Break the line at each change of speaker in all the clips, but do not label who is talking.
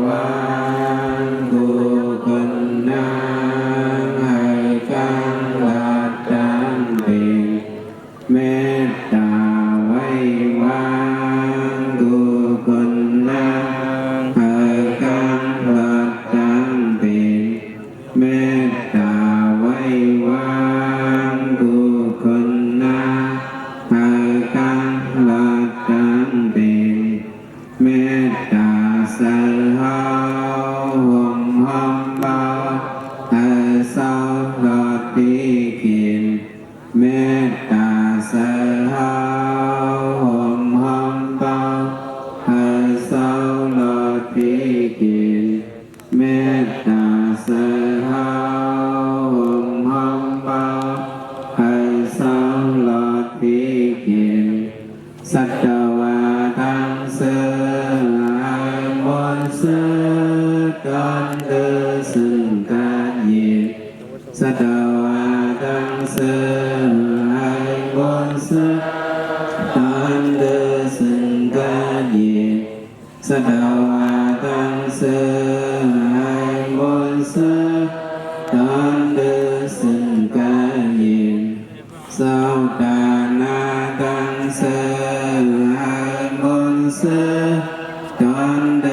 วังบุคคลนั้นให้การละตั้งเป็นเมตตาไว้วางบุคคลนั้นให้การละตั้งเป็นเมตตาไว้วางบุคคลนั้นให้การละตั้งเป็นเมตตาสหาห่มห้อมเบาให้เศร้าหลอดที่กินเมตตาสหาห่มห้อมเบาให้เศร้าหลอดที่กินเมตตาสหาห่มห้อมเบาให้เศร้าหลอดที่กินสัตวาทังเสมนเสกันเดซึ่งการยินสัตวาทังเสมนเสกันเดซึ่งการยินสัตวาทังเสมนเสกันเดซึ่งการยินสาวดานาทังเสมนเสกันเด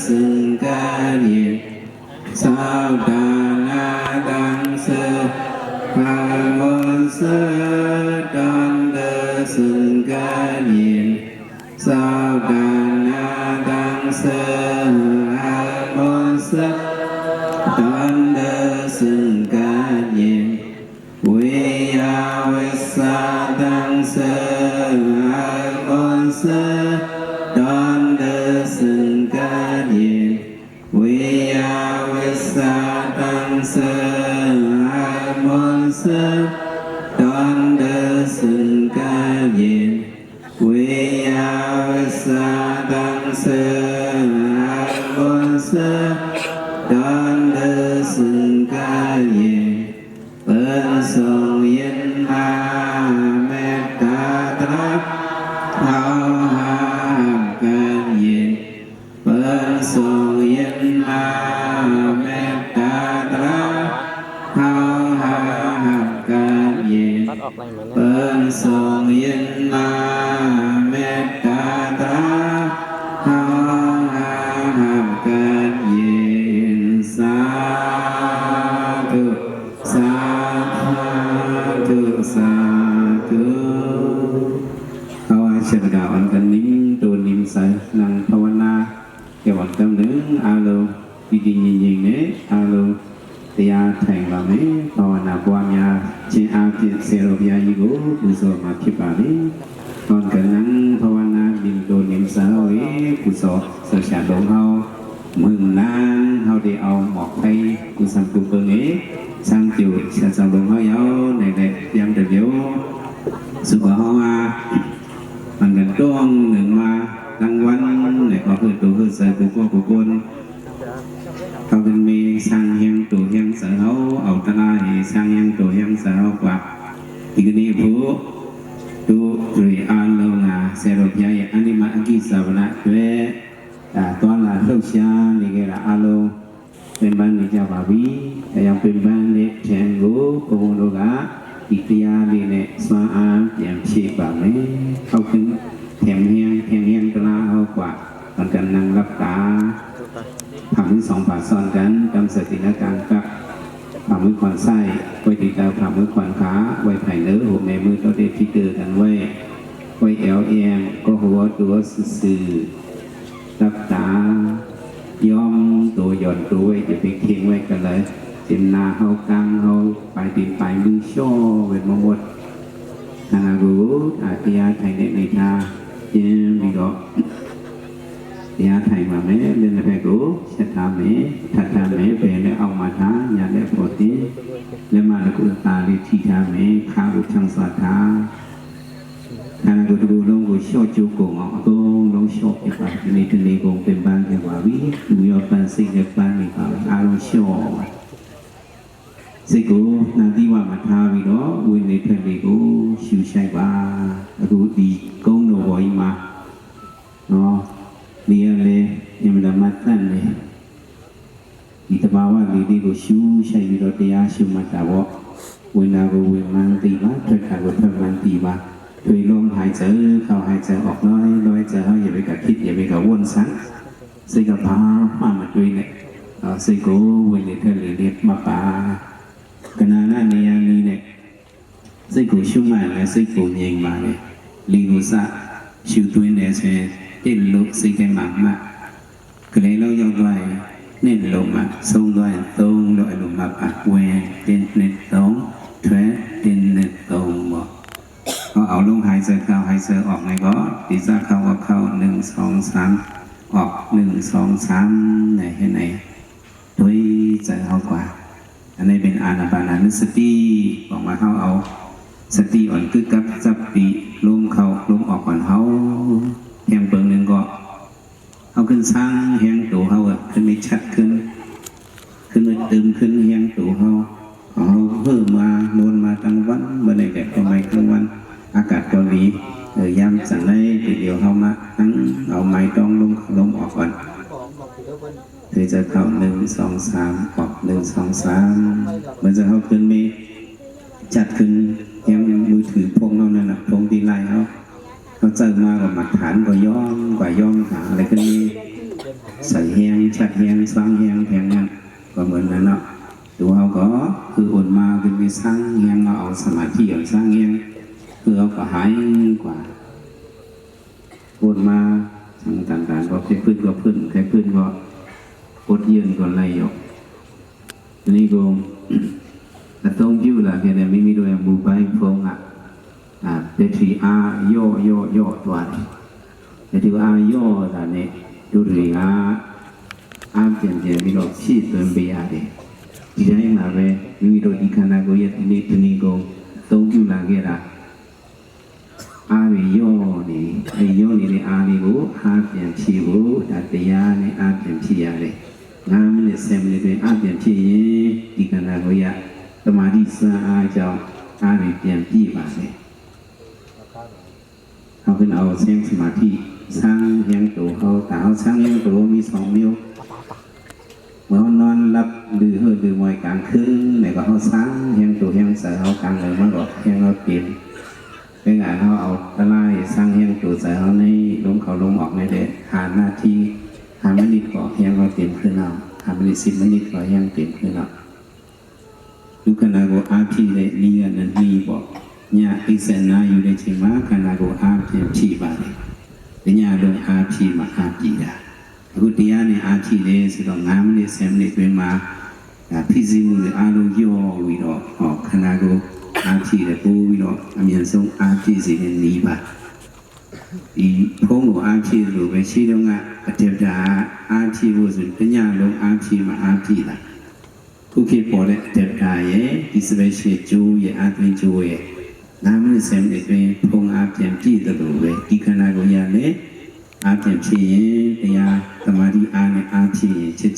ซึ่งการยินสาวดานาทังเสมนเสกันเดซึ่งการยินสาวดานาทังเสมนเสกันเดซึ่งการยินวิยาวิสาตังเสมนเสกันเดซึ่งการยินวิยาวิสาตังเสมนเสกันเดซึ่งการยินวิยาวิสาตังเสมนเสกันเดซึ่งการยินเป็นทรงยินมาเมตตาตรัสเอาห้ามกันยินเป็นทรงยินมาเมตตาตรัสเอาห้ามกันยินเป็นทรงยินมาเมตตาตรัสเอาห้ามกันยินสาธุสาธุสาธุภาวะเชตกาวันกันนิ่งตัวนิ่มใสนั่งภาวนาเกี่ยวกับหนึ่งอารมณ์ดีๆยิงๆเนี่ยอารมณ์เตียแทงเราไหมภาวนาบวมยาเช่นอาทิตย์เซโรบิยายิโกบุษมาทิปานีตอนกันนั่งภาวนาดิ่งตัวนิ่มใสเอาไว้บุษเสียดงเขามึงนานเขาได้เอาหมอกไปกุศลกุเบิงเอ๋sang chiều sẽ sang đồng hóa giáo này này yang được giáo sự bảo hoa bằng gần trông ngừng hoa đăng văn này có hơi tụ hơi sợ của con cao bên mi sang hang tụ hang sợ hấu ẩu ta la thì sang hang tụ hang sợ hấu quạt thì cái này phố tụ rồi an lâu là xe đột dài anima aki savana tuệ toàn là lâu xa này cái là aloเป็นบ้านในเจ้าบาบีแต่ยังเป็นบ้านในแทงรู้โกโลกะอิทยาลีในสวาอาอย่างชีบแบบนี้เขาขึ้นแถมเฮียงกลาเขากว่าตอนกันนั่งรับตาทำมือสองฝ่าซ้อนกันจำสติในการกับทำมือขวานไส้ไว้ตีตาทำมือขวานขาไว้ไผ่เนื้อหัวแม่มือเราได้ที่เจอกันไว้เอลเอียงก็หัวตัวสื่อรับตายอมตัวหย่อนตัวไว้จะไปเคียงไว้กันเลยเต็มนาเขากลางเขาไปตีไปมือโซ่เวทมงคลนารู้อาทิยาไทยในทาเยี่ยมดีดอกยาไทยมาไหมเรื่องอะไรรู้ชัดทำไหมทัดทำไหมเป็นแล้วเอามาท้ายาได้ปวดที่แล้วมาแล้วก็ตาลิทีทำไหมข้าวช่างสวัสดิ์ท้าทางกูดูลงกูชอบจูโกงอ๋อกูลงชอบอย่างไรในกงเป็นบ้านอย่างว่าวิดูยอดบ้านสิ่งเด็กบ้านมีความอารมณ์ชอบสิ่งกูนาทีว่ามาท้าวิโรวินในทะเลกูชิวใช่บ้ากูดีกงโนบอยมาเนาะเรียนเลยยังไม่ได้มาตั้งเลย ဒီတဘာဝလေးလေးကိုရှုရှိုက်ပြီးတော့တရားရှုမှတ်တာပေါ့ဝိညာဉ်ကိုဝိမာန်တိပါထွက်ခါကိုထွက်မှန်တိပါတွေ့ลมหายใจเข้าหายใจออกน้อยน้อยใจเขาอย่าไปกับคิดอย่าไปกับวนซ้ำสิ่งกับพามาด้วยเนี่ยสิ่งกูวันนี้เธอเลยเรียกมาป่ากนาหน้าในยามนี้เนี่ยสิ่งกูชุ่มมาเนี่ยสิ่งกูยิงมาเนี่ยลีกุศะชิวตัวเนี่ยเช่นติดลุกสิ่งแกมากมากก็เลยเรายกไว้เน้นลงมาทรงด้วยตรงด้วยลงมาปากเวเป็นเน็ตตรงเทวเป็นเน็ตตรงบอกเอาลงหายใจเข้าหายใจออกไงก็ตีซ่าเข้าก็เข้า1 2 3ออก1 2 3ไหนให้ไหนด้วยใจเข้ากว่าอันนี้เป็นอานาปานานุสติบอกมาเข้าเอาสติอ่อนกึกกับจับปีลมเข้าลมออกก่อนเขาแหงเปิงหนึ่งก็เอาขึ้นสร้างแหงตัวเขาขึ้นไม่ชัดขึ้นไม่เติมขึ้นแหงตัวเขาเพิ่มมาโนนมาตั้งวันเมื่อไหร่แก่ก็ไม่ทั้งวันอากาศเกาหลียามสั่งได้ทีเดียวเข้ามาทั้งเอาไม้ต้องลมออกก่อนเธอจะเข้า1 2 3ออก1 2 3มันจะเข้าขึ้นไม่จัดขึ้นยังมือถือพงเรานั่นแหละพงตีไล่เขาเจอมากับหมักฐานก็ย่อมกว่าย่อมหาอะไรก็นี้ใส่แหงชัดแหงสร้างแหงแหงนั่นก็เหมือนนั้นเนาะดูเขาก็คืออ่อนมาเป็นไปสร้างแหงเราเอาสมาธิเอาสร้างแหงคือเขาก็หายกว่าอ่อนมาต่างๆก็แค่พื้นก็พื้นแค่พื้นก็กดยืนก็ไล่ออกนี่ก็แต่ต้องยืดละแค่เนี่ยไม่มีด้วยมูไปพงเดทีอาโยตัวนี้เดทีอาโยตัวนี้ดูเรื่องอาเปลี่ยนมีเราชีดตัวเบียร์เลยที่ได้มาเว้มีเราดีขนาดก็ยัดนี่ก็ต้องยืดละแค่ละอาวิโยนี่ไอโยนี่เลยอาลีกูอาเปลี่ยนชีกูแต่เตียนี่อาเปลี่ยนชีอะไรงานมันเสมเลยอาเปลี่ยนชีดีขนาดก็ยัดสมาธิสร้างอาเจ้าอาเปลี่ยนปีมาเลยเขาเป็นเอาเส้นสมาธิสร้างแหงตัวเขาแต่เขาสร้างแหงตัวมี2 นิ้วเมื่อนอนหลับดื้อมวยกลางคืนไหนก็เขาสร้างแหงตัวแหงใส่เขากลางเลยมันก็แหงเราเปลี่ยนเป็นงานเขาเอาตะไลสร้างแหงตัวใส่เขาในลมเขาลมออกในเด็ด5 นาที5 มินิก็แหงเราเปลี่ยนขึ้นเอา5 มินิ10 มินิก็แหงเปลี่ยนขึ้นเอาดูขนาดว่าอาชีเลยนี่กันนั่นนี่บอกเนี่ยอิสนาอยู่ในชิมาขนาดว่าอาชีชีบาเลยเนี่ยลงอาชีมาอาชีดากุฏิยาเนี่ยอาชีเลยสุดงามเลยเสมเลยเป็นมาพิจิมุเลยอาลูย่อวิโรขนาดว่าอาชีเลยปูวิโรอเมียนส่งอาชีสิเนี่ยนี่บาอีพงว่าอาชีรู้ไปชีตรงอ่ะเทวดาอาชีบุษเป็นเนี่ยลงอาชีมาอาชีละทุกข์ปวดเลยเจ็บกายที่สบายเสียจูอาจเป็นจูน้ำมันเสมเลยเป็นพงอาเพียงที่ตลอดเลยที่ขณะก็ยังเลยอาเพียงที่แต่ยาสมาธิอาที่เช่น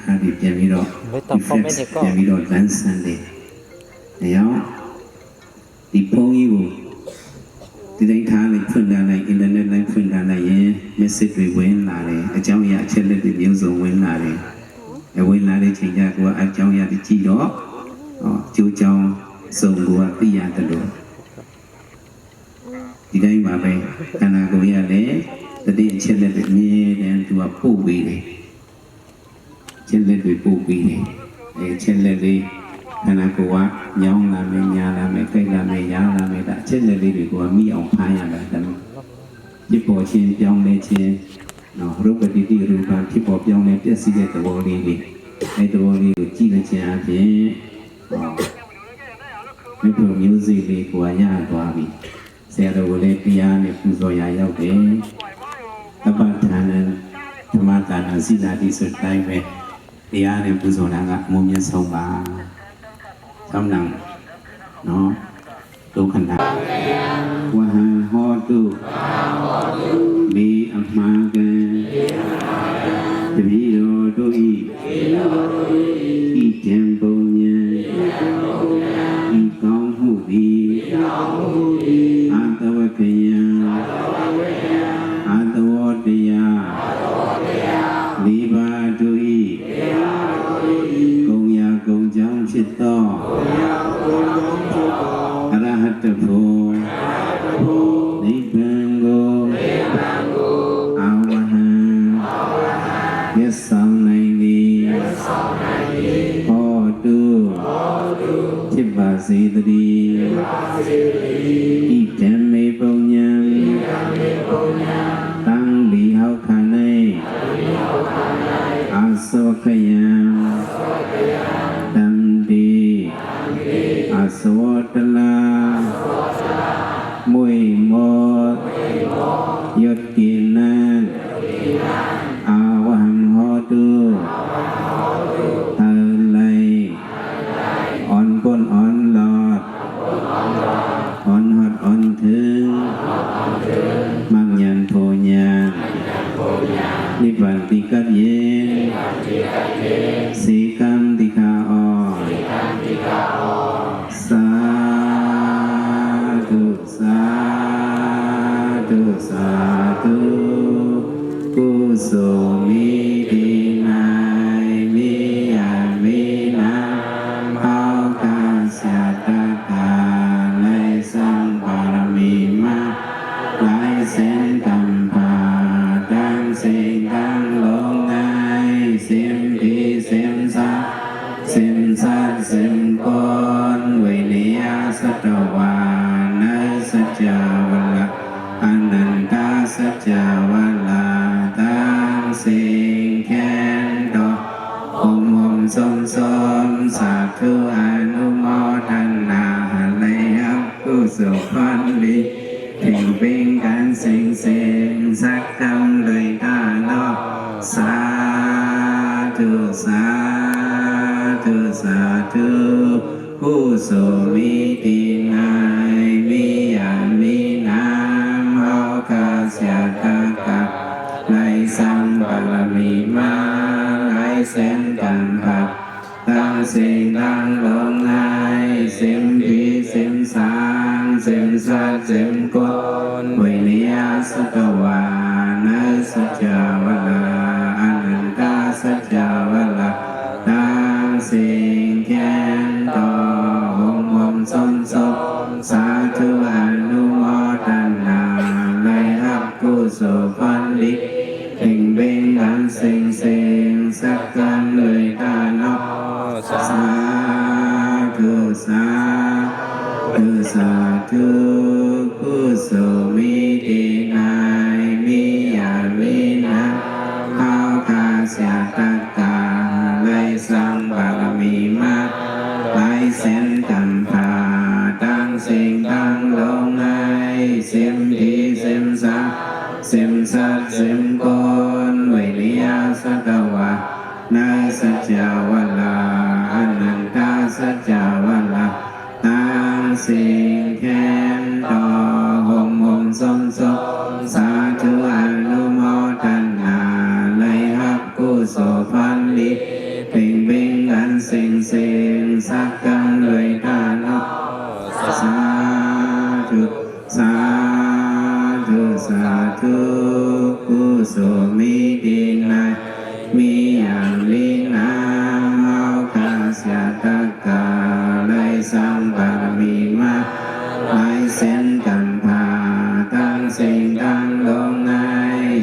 อาที่เพียงวิโรที่เฟสเพียงวิโรดันสันเลยแล้วที่พงอยู่ที่ได้ทานเลยฟื้นอะไรอินเทอร์เน็ตเลยฟื้นอะไรเมสเซจไปเว้นอะไรอาจารย์อยากเช่นเลยที่มิวส์เว้นอะไรเวลาได้ချိန်ကြကိုအကြောင်းရကြည့်တော့ကျိုးကြောင်းစုံကိုသိရတဲ့လို့ဒီတိုင်းပါပဲခန္ဓာကိုယ်ရလည်းတတိအချက်လက်တွေအမြဲတမ်းသူကပို့ပေးတယ်ချက်လက်တွေပို့ပေးတယ်ချက်လက်လေးခန္ဓာကိုယ်ကညောင်းလာမယ်ညာလာမယ်ကြိုက်လာမယ်ရားလာမယ်ဒါချက်လက်လေးတွေကမိအောင်ဖမ်းရတာတယ်ဒီပေါ်ချင်းပြောင်းလဲချင်းรูปฏิทินรูปแบบที่บอกยังในเพื่อสิ่งที่ตัวนี้ในตัวนี้จีนเชียร์เพียไม่พูดมิวสิกเลยกว่าย่าตัวบีเสียตัวเลยพิยาเนี่ยผู้โซยายาวเด้ถ้าปัจจุบันธรรมะตานาสินาที่สุดท้ายไปพิยาเนี่ยผู้โซนางะมุมยันสองบาสำนักเนาะตัวขันธ์ว่าฮอดูดีอัมมากันตบีโรดูอีอีเจมปุญญาอีกองหูดีอาตวะกยาอาตวะเดียลีบาดูอี ยะสองในนี้พอดูทิบาสีตรีอิเจมเมปุญญังตั้งดีเฮาคาในอาสวะขยังดัมดีอาสวะตลามวยมดยศกินันอาวหังหอดูเธอเลยอ่อนปนอ่อนหลอดอ่อนหอดอ่อนถึงมังยันโพญังนิบันติกัดเยสีกัมติคาอสาธุสาธุสาธุกุศลมิดีนายมิยามินาเฮาคาสยตากาไลสังบารมีมาไลเส้นกำพาดังเสียงดังลงในเสียงดีเสียงสาเสียงสัตเสียงก้อนเวนิยาสัตวานัยสัจจาวลาอนันตาสัจจาวลาตังสิ่งแค้นดอกองค์องค์สมสาธุอนุโมทนาเลยอัพกุศลพันลีถึงเป็นการสิ่งสักคำเลยตาโนสาธุสาธุสาธุผู้สมิตินายมิยามินามเฮาคาสยตากาไลสังบารมีมาไลเส้นกันผักตั้งสิ่งตั้งลงในสิ่งดีสิ่งสางสิ่งสัตสิ่งกลเวนิยาสัตวานัยสัจจาวลาอนันตาสัจจาวลาตังสิ่งแค้นต่อองค์องค์สมสาธุอนุโมทนาเลยอัพกุศลพันลิถึงเป็นการสิ่งสักกันเลยตาโนสาธุสาธุสาธุกุศลมิตินายมิยามินาเฮาคาสยตากาไลสังบารมีมาไลเส้นกันพาตั้งสิ่งตั้งลงในเสียมดีเสียมสาเสียมสัตเสียมกลเวนิยาสัตวานัยสัจจาวลาอนันตาสัจจาวลาตังสิ่งแค้นต่อองค์องค์สมสาธุอนุโมทนาเลยอัพกุศลพันลิเป็นกันสิ่งสักกันเลยตาโนสาธุสาธุสาธุกุศลมิตินายมิยามินาเฮาคาสยตากาไลสังบารมีมาไลเส้นกันพาตั้งสิ่งตั้งลงใน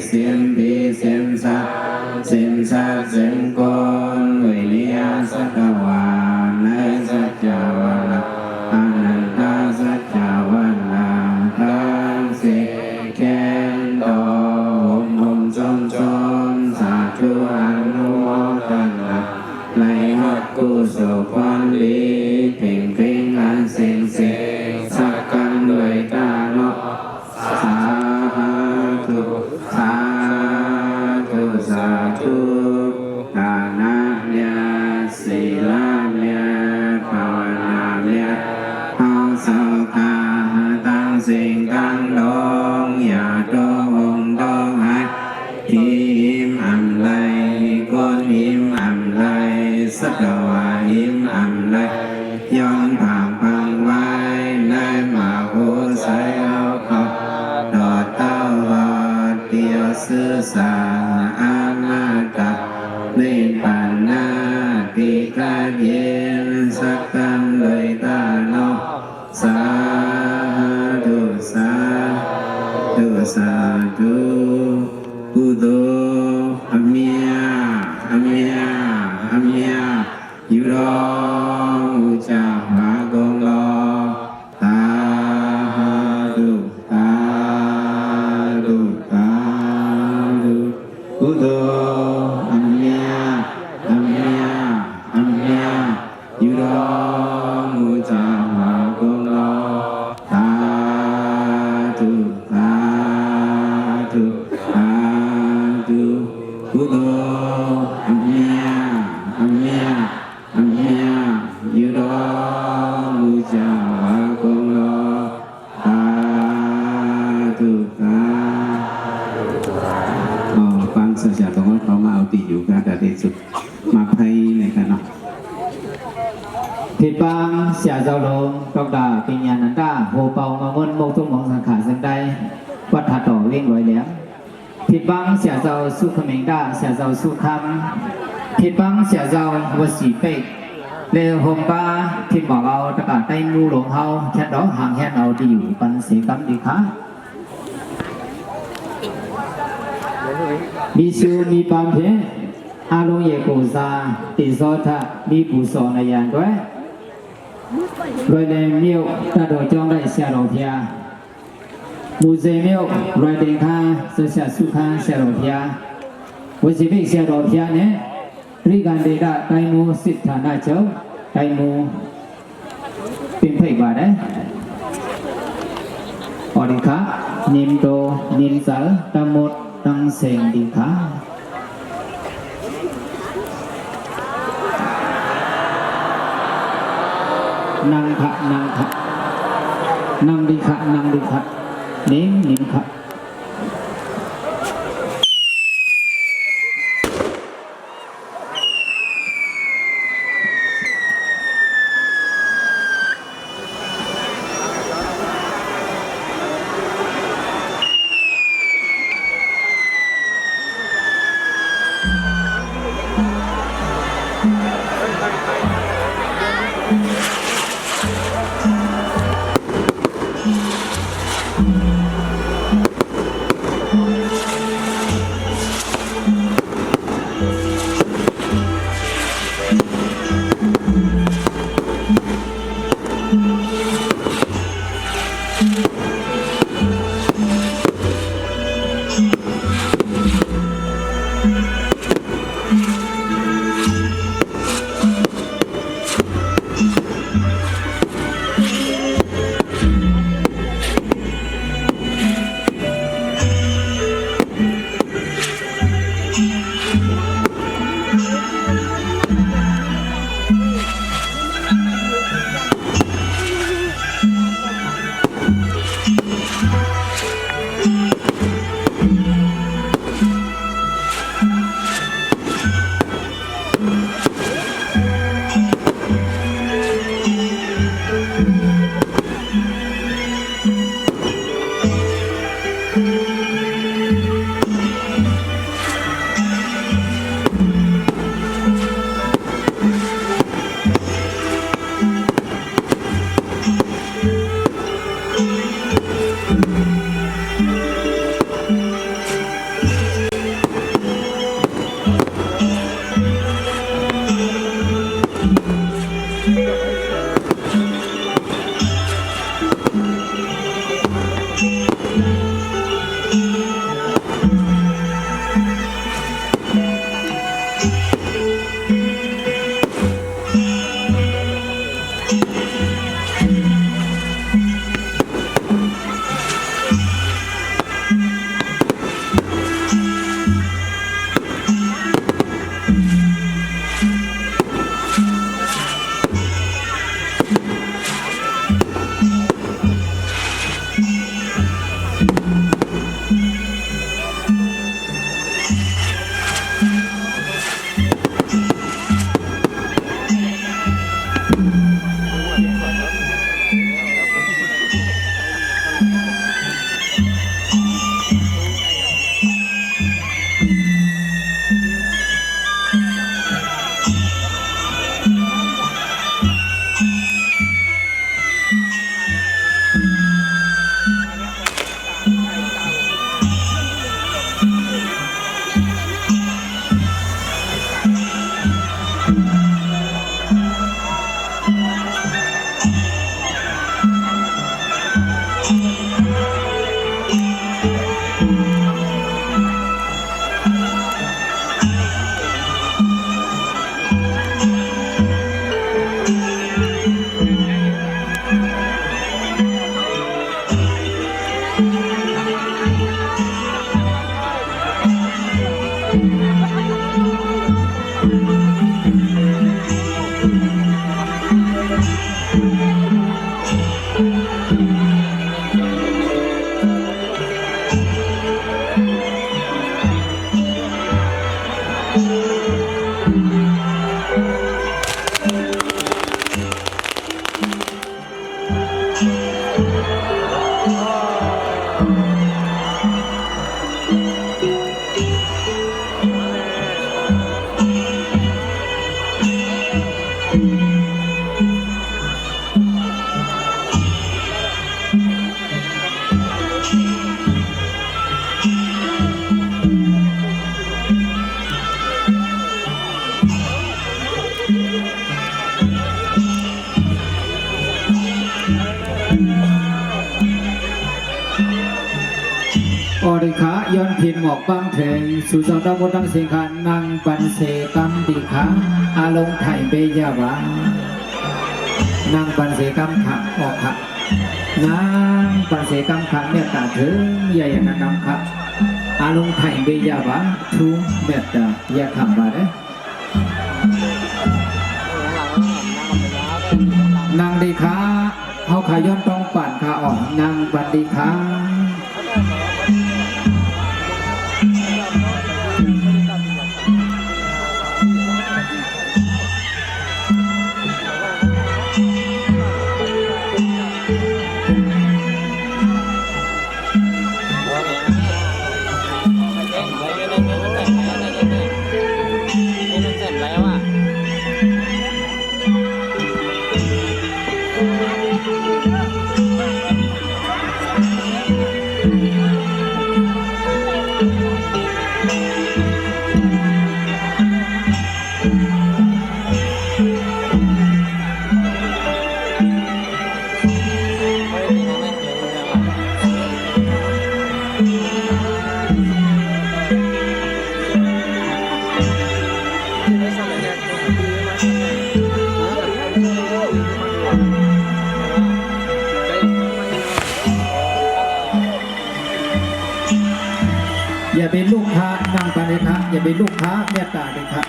เสียมดีเสียมสาเสียมสัตเสียมกลเวนิยาสัตวานัยสัจจาวลาอนันตาสัจจาวลาตังสิ่งแค้นต่อองค์องค์สมสาธุอนุโมทนาไลหักกุศลพันลีเพ่งอันสิ่งสักกันด้วยตาโนสาธุสาธุสาธุทานะยาศีลายาภาวนายาเฮาสาคาตั้งสิ่งตั้งลงอย่าโดงดงให้หิมอำไลก้อนหิมอำไลสัตวาหิมอำไลย้อนผ่างพังไว้ได้มาโหใส่เอาเขาดอดเต้าหอดเดียวซื่อสาอามาตะในปันนาติกาเย็นสักกันเลยตาโนสาธุสาธุสาธุกุโดอเมีย ที่สุดมาภัยในกันเนาะ
ที่บางเสียเจ้าลงดอกดาปิญญานันดาโหเป่างงนโมกทุกมองสังขารสังใดวัดถัดต่อเว้งลอยแหลมที่บางเสียเจ้าสุขเมงดาเสียเจ้าสุคำที่บางเสียเจ้าวสีเป๊กเลวหงปาที่บอกเอาตะกาไตมูหลงเฮาแค่ดอกห่างแค่เอาดีอยู่ปันเสียกำดีค่ะมีชูมีปามเพอาลงเยกูซาติโซทะมีปูโซนยันด้วยรวยเดมเมียวตาโดจองได้เสียโรเทียมูเซเมียวรวยเดงคาเสียสุขาเสียโรเทียวจิบิเสียโรเทียเนี่ยริกันเดดาไตมูสิทธานาเจ้าไตมูเป็นไผ่บาดอดีค่ะนิมโตนิมสาตมดตังเสงดีค่ะนังขะนังขะนังดีขะนังดีขะนิ่มนิ่มขะ ย้อนพินหมอกบางเถิงสุสานตะบนตั้งเสียงขันนางปันเสกัมติขาอาลงไทยเบยาวานางปันเสกัมขะออกขะนางปันเสกัมขะเนี่ยตาถึงใหญ่นางขะอาลงไทยเบยาวาทุ่งเม็ดตาอยาขำบาดนางดีขาเขาขย้อนต้องปั่นขาออกนางปันดีขาอย่าเป็นลูกค้านางปานิคะอย่าเป็นลูกค้าเมตตาเลยครับ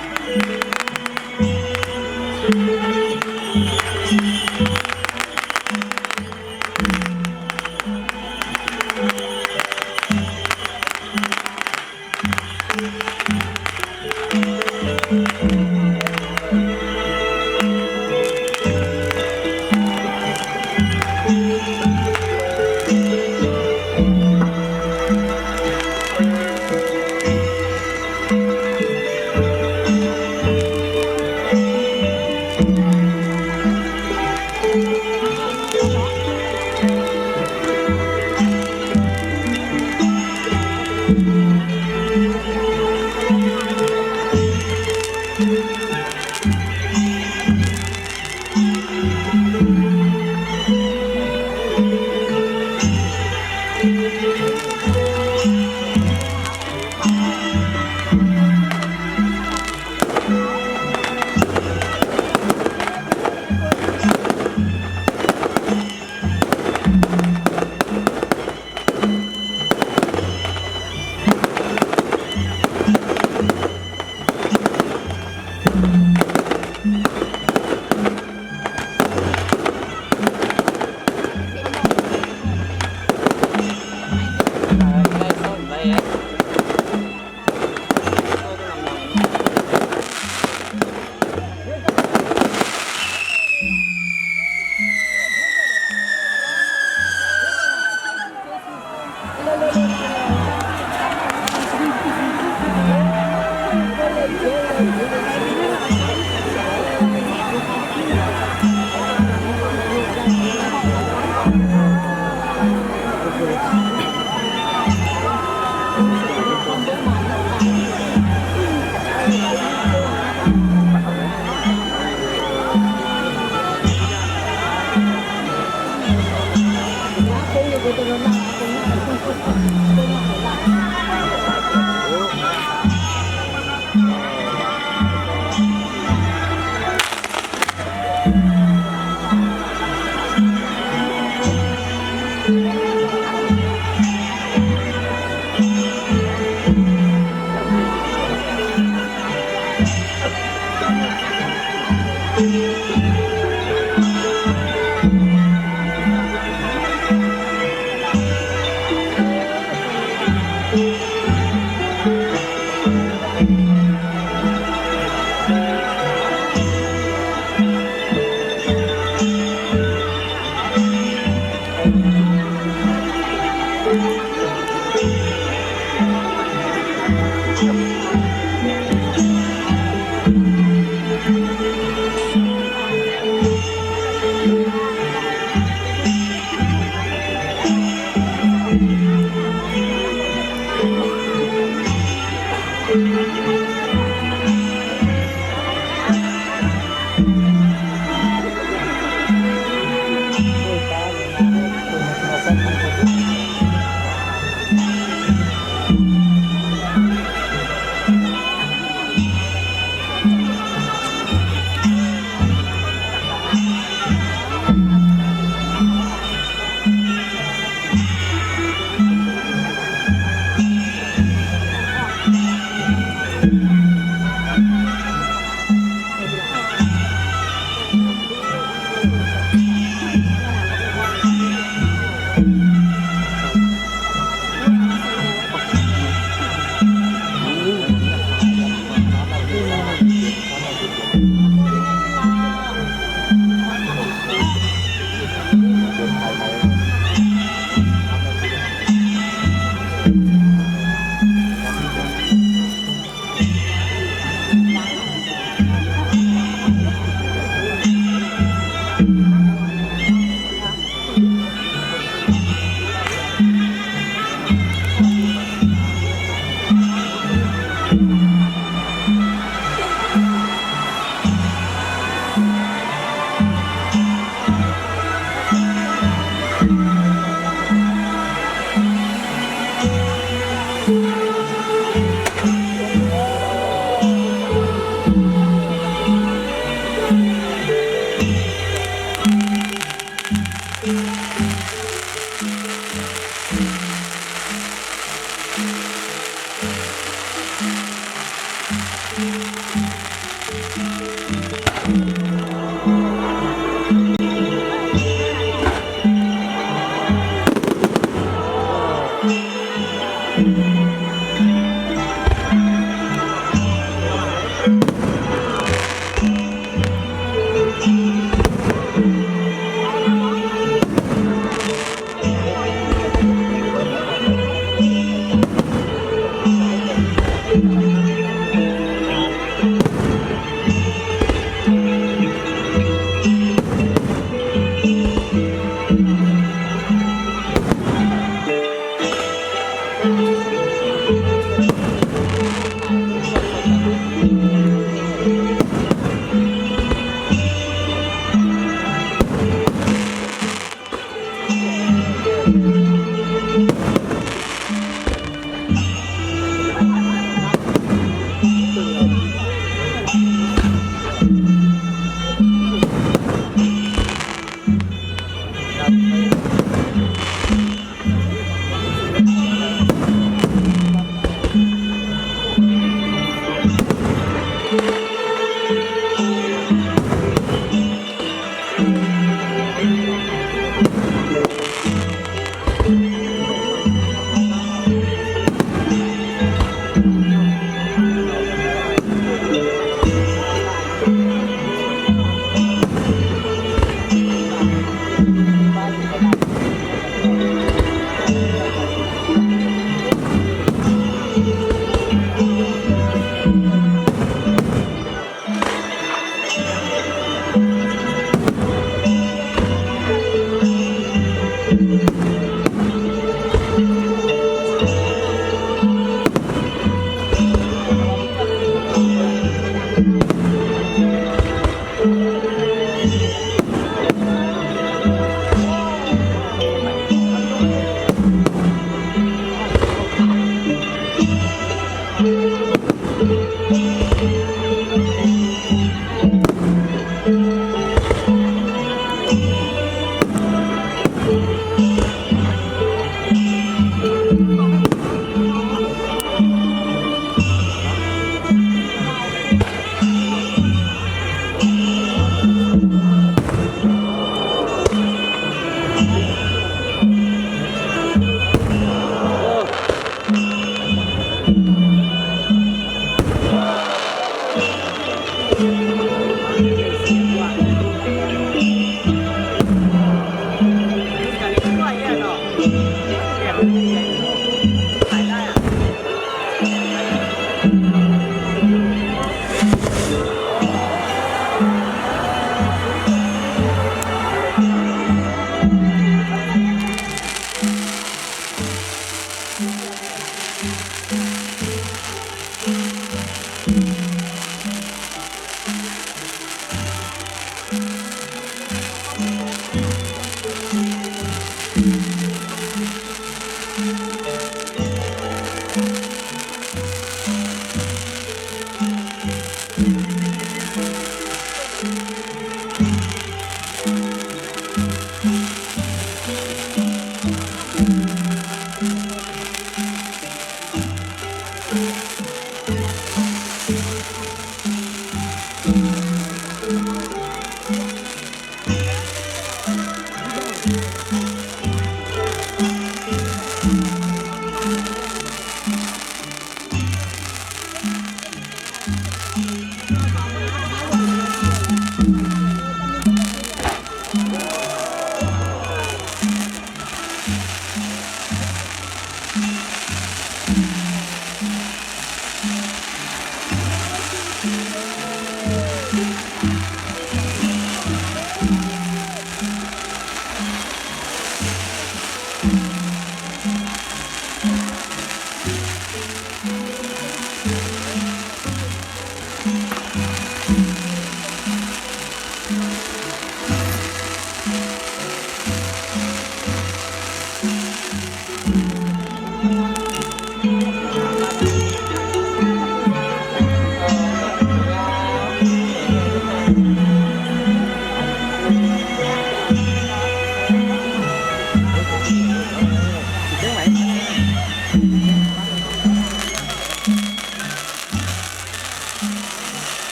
เ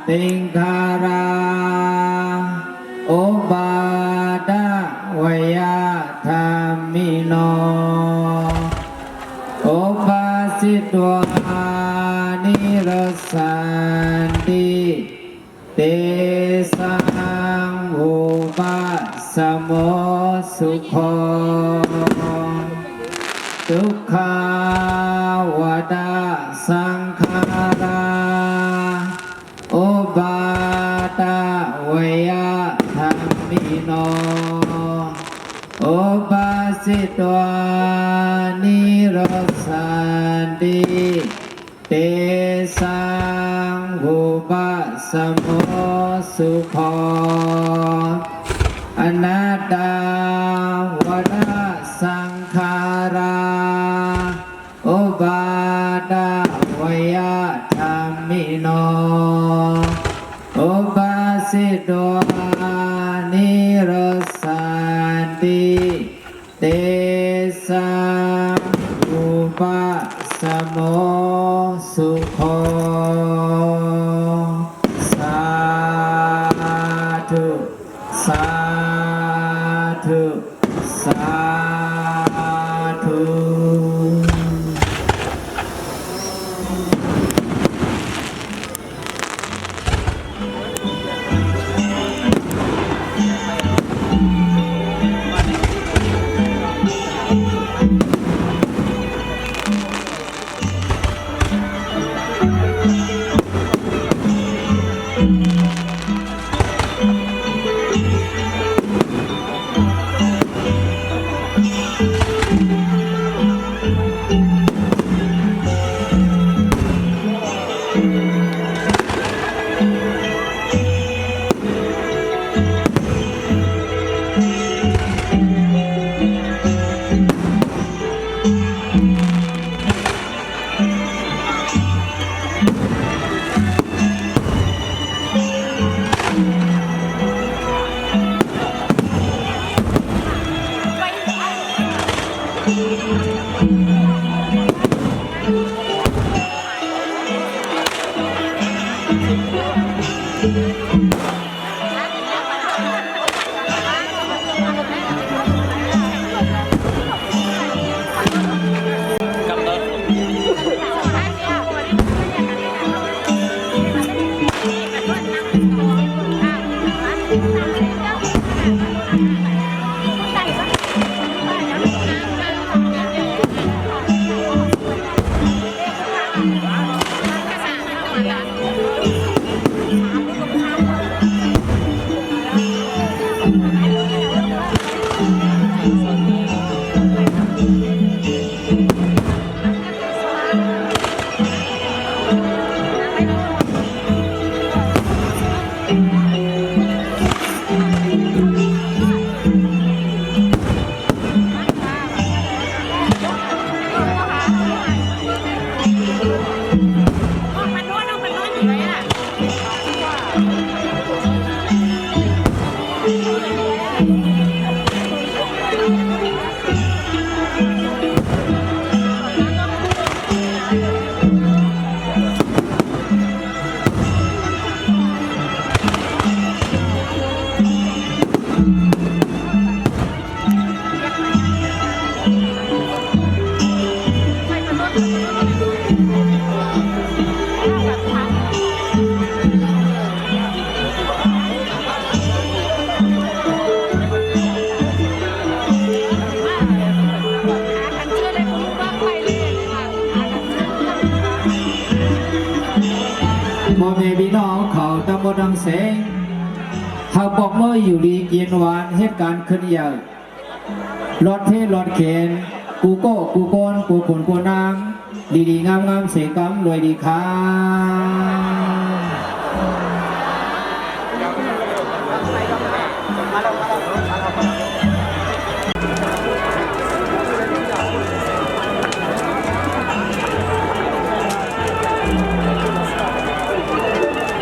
ติงคาราโอบาดาวยาธรรมิโนโอบาสิตวานิรสันติเตสังอุปัสสโมสุโขทุกขาวดาสังขาราโอบาตาเวยธรรมิโนโอบาสิตวานิโรสันติเตสังอุปัสสโมสุโขอนัตตาวดาสังขาราโอบาตาเวยธรรมิโนโอบาสิตวานิโรสันติเตสังอุปัสสโมสุโขสาธุสาธุสาธุ พ่อแม่พี่น้องเขาตำบลดังเสงเขาบอกเมื่ออยู่ดีกินหวานเหตุการณ์ขึ้นใหญ่รถเทรถเข็นกูโก้กูโกนกูผลกูนางดีๆงามๆเสกกำรวยดีค่ะ